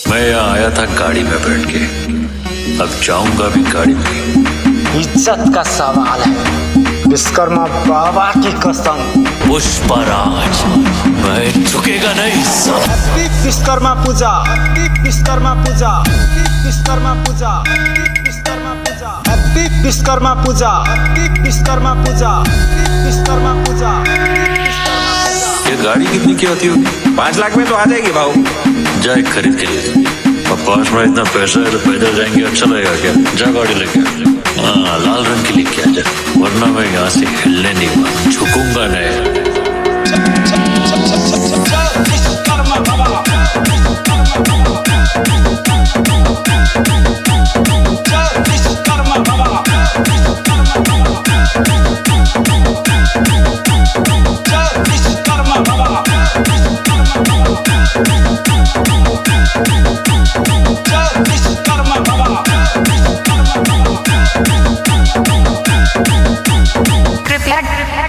मैं यहाँ आया था गाड़ी में बैठ के, अब जाऊंगा भी गाड़ी में। इज्जत का सवाल है, विश्वकर्मा बाबा की कसम। पुष्पराज, मैं झुकेगा नहीं सब। विश्वकर्मा पूजा, विश्वकर्मा पूजा, विश्वकर्मा पूजा, विश्वकर्मा पूजा, विश्वकर्मा पूजा, विश्वकर्मा पूजा, विश्वकर्मा पूजा। ये गाड़ी कितनी की होती होगी? 5 लाख में तो आ जाएगी भाऊ। जाए खरीद के लिए। अब पास में इतना पैसा है तो पैदल जाएंगे, अच्छा लगेगा क्या? जा गाड़ी लेके आ। हाँ, लाल रंग की लेके आ जा, वरना मैं यहाँ से हिलने नहीं हुआ, झुकूंगा नहीं।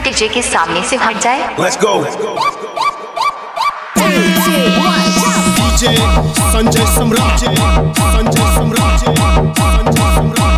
डीजे के सामने से हट जाए। Let's go. DJ संजय सम्राट, संजय सम्राट, संजय सम्राट।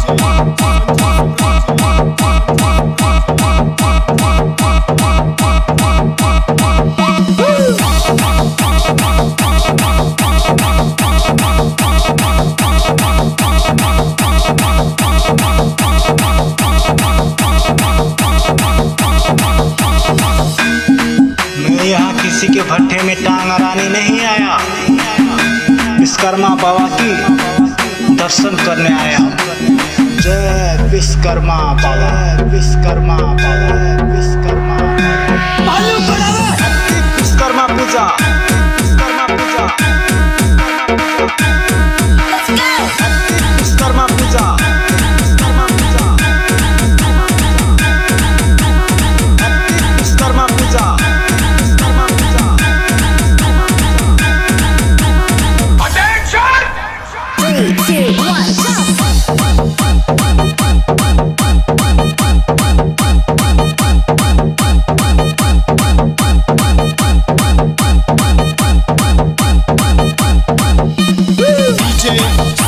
यहाँ किसी के भट्टे में टांग अड़ाने नहीं आया, विश्वकर्मा बाबा की दर्शन करने आया। जय विश्वकर्मा बाबा, विश्वकर्मा बाबा, विश्वकर्मा बाबा। विश्वकर्मा पूजा, विश्वकर्मा पूजा, विश्वकर्मा पूजा, विश्वकर्मा पूजा।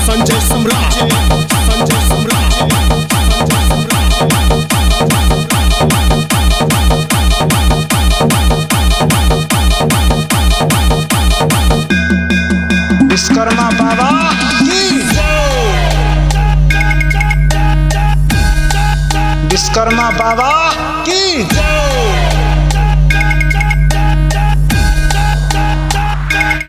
संजय सम्राट, संजय सम्राट। विश्वकर्मा बाबा की जय, विश्वकर्मा बाबा की जय।